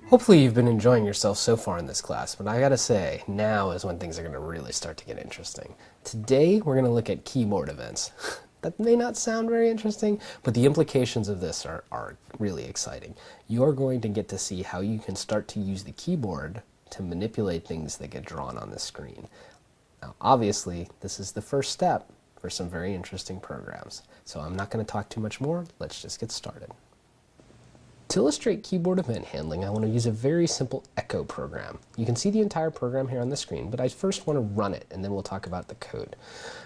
Hopefully you've been enjoying yourself so far in this class, but I gotta say, now is when things are gonna really start to get interesting. Today, we're gonna look at keyboard events. That may not sound very interesting, but the implications of this are really exciting. You're going to get to see how you can start to use the keyboard to manipulate things that get drawn on the screen. Now, obviously, this is the first step for some very interesting programs. So I'm not gonna talk too much more, let's just get started. To illustrate keyboard event handling, I want to use a very simple echo program. You can see the entire program here on the screen, but I first want to run it, and then we'll talk about the code.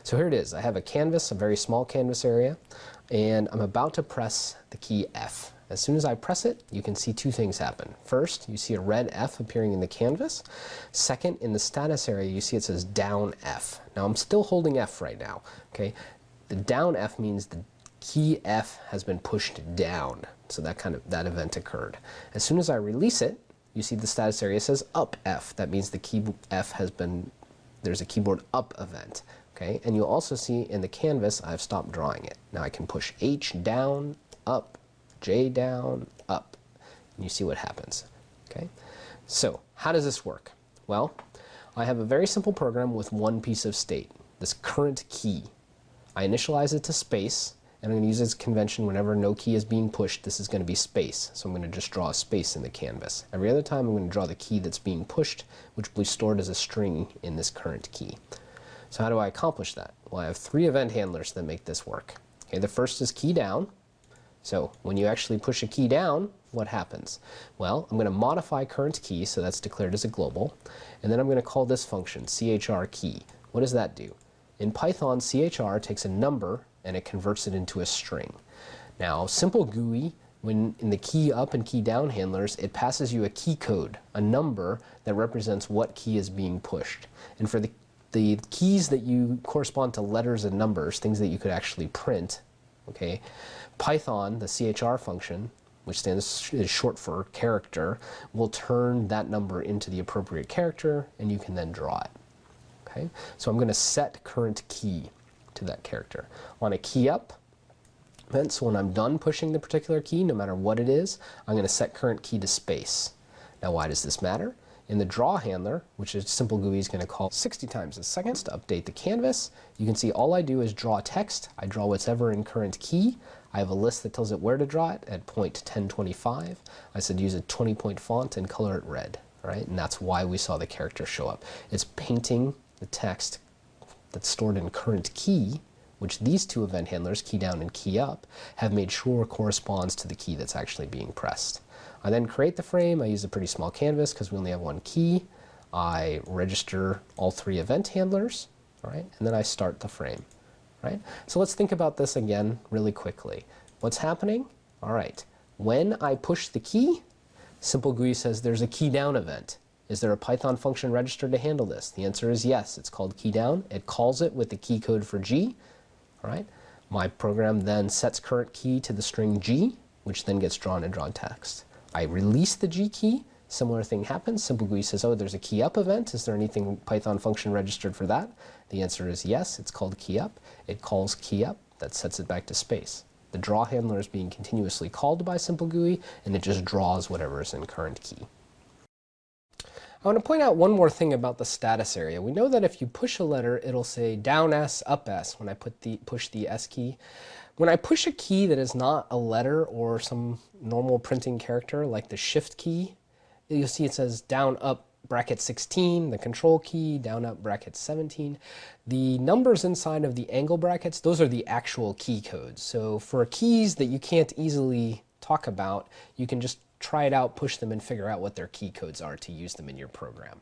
So here it is. I have a canvas, a very small canvas area, and I'm about to press the key F. As soon as I press it, you can see two things happen. First, you see a red F appearing in the canvas. Second, in the status area, you see it says down F. Now, I'm still holding F right now. Okay, the down F means the key F has been pushed down. So that event occurred. As soon as I release it, you see the status area says up F. That means the key F has been, there's a keyboard up event. Okay, and you'll also see in the canvas I've stopped drawing it. Now I can push H down, up, J down, up, and you see what happens. Okay, so how does this work? Well, I have a very simple program with one piece of state, this current key. I initialize it to space, and I'm going to use this convention whenever no key is being pushed. This is going to be space, so I'm going to just draw a space in the canvas. Every other time I'm going to draw the key that's being pushed, which will be stored as a string in this current key. So how do I accomplish that? Well, I have three event handlers that make this work. Okay, the first is key down. So when you actually push a key down, what happens? Well, I'm going to modify current key, so that's declared as a global, and then I'm going to call this function chr key. What does that do? In Python, chr takes a number and it converts it into a string. Now, simple GUI, when in the key up and key down handlers, it passes you a key code, a number that represents what key is being pushed. And for the keys that you correspond to letters and numbers, things that you could actually print, okay, Python, the chr function, which is short for character, will turn that number into the appropriate character, and you can then draw it. Okay, so I'm going to set current key to that character. On a key up event, so when I'm done pushing the particular key, no matter what it is, I'm going to set current key to space. Now, why does this matter? In the draw handler, which is simple GUI is going to call 60 times a second to update the canvas, you can see all I do is draw text. I draw whatever in current key. I have a list that tells it where to draw it at point 1025. I said use a 20-point font and color it red, right? And that's why we saw the character show up. It's painting the text that's stored in current key, which these two event handlers, key down and key up, have made sure corresponds to the key that's actually being pressed. I then create the frame. I use a pretty small canvas because we only have one key. I register all three event handlers, all right, and then I start the frame. Right? So let's think about this again really quickly. What's happening? All right, when I push the key, simple GUI says there's a key down event. Is there a Python function registered to handle this? The answer is yes. It's called key down. It calls it with the key code for G. All right. My program then sets current key to the string G, which then gets drawn in drawn text. I release the G key. Similar thing happens. Simple GUI says, oh, there's a key up event. Is there anything Python function registered for that? The answer is yes. It's called key up. It calls key up. That sets it back to space. The draw handler is being continuously called by simple GUI, and it just draws whatever is in current key. I want to point out one more thing about the status area. We know that if you push a letter, it'll say down S, up S when I push the S key. When I push a key that is not a letter or some normal printing character, like the shift key, you'll see it says down up bracket 16, the control key, down up bracket 17. The numbers inside of the angle brackets, those are the actual key codes. So for keys that you can't easily talk about, you can just try it out, push them, and figure out what their key codes are to use them in your program.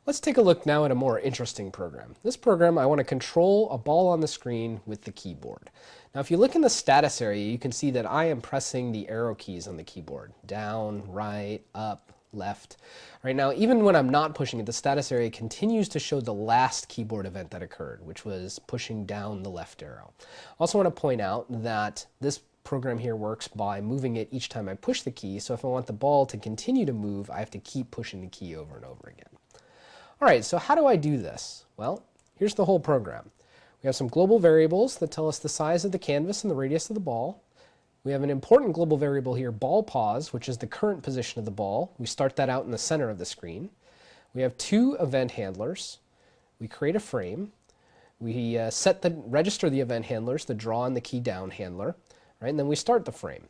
Let's take a look now at a more interesting program. This program, I want to control a ball on the screen with the keyboard. Now, if you look in the status area, you can see that I am pressing the arrow keys on the keyboard. Down, right, up, left. Right now, even when I'm not pushing it, the status area continues to show the last keyboard event that occurred, which was pushing down the left arrow. I also want to point out that this program here works by moving it each time I push the key, so if I want the ball to continue to move, I have to keep pushing the key over and over again. All right, so how do I do this? Well, here's the whole program. We have some global variables that tell us the size of the canvas and the radius of the ball. We have an important global variable here, ball pause, which is the current position of the ball. We start that out in the center of the screen. We have two event handlers. We create a frame. We register the event handlers, the draw and the key down handler, right? And then we start the frame.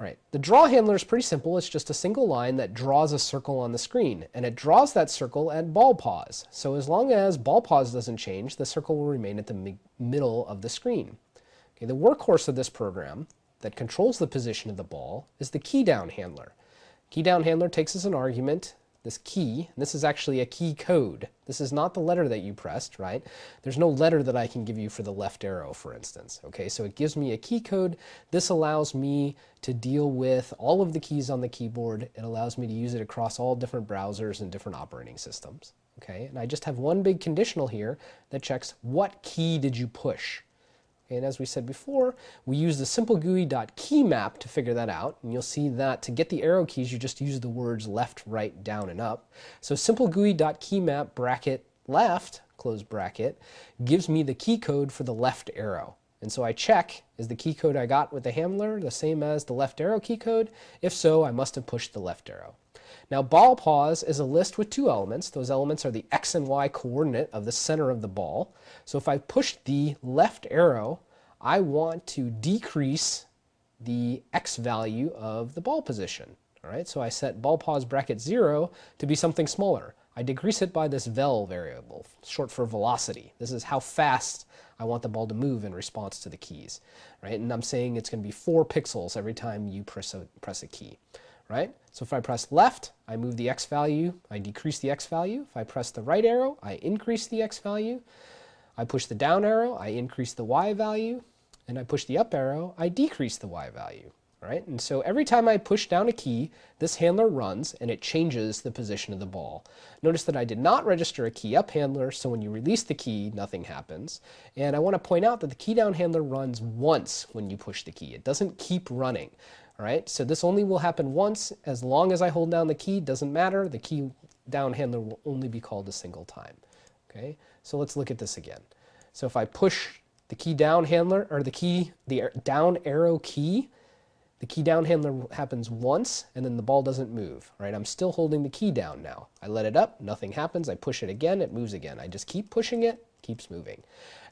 All right, the draw handler is pretty simple. It's just a single line that draws a circle on the screen, and it draws that circle at ball pause. So as long as ball pause doesn't change, the circle will remain at the middle of the screen. Okay, the workhorse of this program that controls the position of the ball is the key down handler. Key down handler takes as an argument this key, and this is actually a key code. This is not the letter that you pressed, right? There's no letter that I can give you for the left arrow, for instance. Okay, so it gives me a key code. This allows me to deal with all of the keys on the keyboard. It allows me to use it across all different browsers and different operating systems. Okay, and I just have one big conditional here that checks what key did you push. And as we said before, we use the simplegui.keymap to figure that out. And you'll see that to get the arrow keys, you just use the words left, right, down, and up. So simplegui.keymap bracket left, close bracket, gives me the key code for the left arrow. And so I check, is the key code I got with the handler the same as the left arrow key code? If so, I must have pushed the left arrow. Now, ball pause is a list with two elements. Those elements are the x and y coordinate of the center of the ball. So if I push the left arrow, I want to decrease the x value of the ball position. All right, so I set ball pause bracket 0 to be something smaller. I decrease it by this vel variable, short for velocity. This is how fast I want the ball to move in response to the keys. Right, and I'm saying it's going to be 4 pixels every time you press a key. Right? So if I press left, I move the x value, I decrease the x value. If I press the right arrow, I increase the x value. I push the down arrow, I increase the y value. And I push the up arrow, I decrease the y value. All right? And so every time I push down a key, this handler runs and it changes the position of the ball. Notice that I did not register a key up handler, so when you release the key, nothing happens. And I want to point out that the key down handler runs once when you push the key. It doesn't keep running. All right, so this only will happen once. As long as I hold down the key, doesn't matter. The key down handler will only be called a single time. Okay, so let's look at this again. So if I push the key down handler, or the down arrow key, the key down handler happens once, and then the ball doesn't move. Right, I'm still holding the key down now. I let it up, nothing happens. I push it again, it moves again. I just keep pushing it, keeps moving.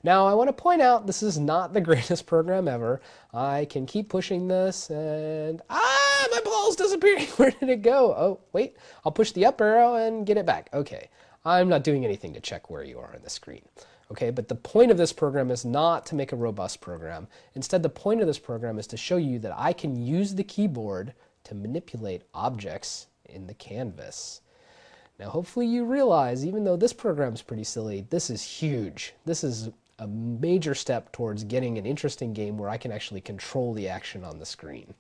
Now I want to point out this is not the greatest program ever. I can keep pushing this and my ball's disappearing. Where did it go? Oh, wait, I'll push the up arrow and get it back. Okay, I'm not doing anything to check where you are on the screen. Okay, but the point of this program is not to make a robust program. Instead, the point of this program is to show you that I can use the keyboard to manipulate objects in the canvas. Now, hopefully you realize, even though this program is pretty silly, this is huge. This is a major step towards getting an interesting game where I can actually control the action on the screen.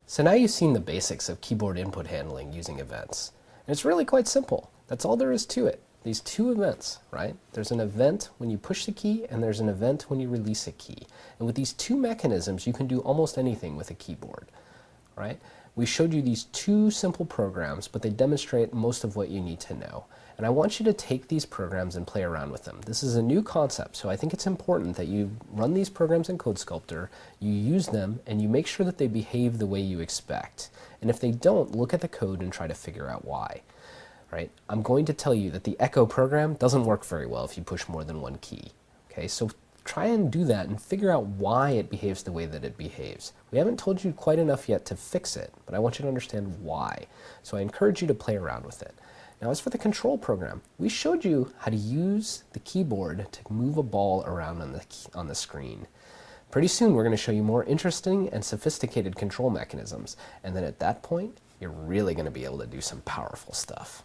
So now you've seen the basics of keyboard input handling using events. And it's really quite simple. That's all there is to it. These two events, right? There's an event when you push the key, and there's an event when you release a key. And with these two mechanisms, you can do almost anything with a keyboard, right? We showed you these two simple programs, but they demonstrate most of what you need to know. And I want you to take these programs and play around with them. This is a new concept, so I think it's important that you run these programs in CodeSculptor, you use them, and you make sure that they behave the way you expect. And if they don't, look at the code and try to figure out why. Right? I'm going to tell you that the Echo program doesn't work very well if you push more than one key. Okay, so try and do that and figure out why it behaves the way that it behaves. We haven't told you quite enough yet to fix it, but I want you to understand why. So I encourage you to play around with it. Now, as for the control program, we showed you how to use the keyboard to move a ball around on the screen. Pretty soon, we're going to show you more interesting and sophisticated control mechanisms, and then at that point, you're really going to be able to do some powerful stuff.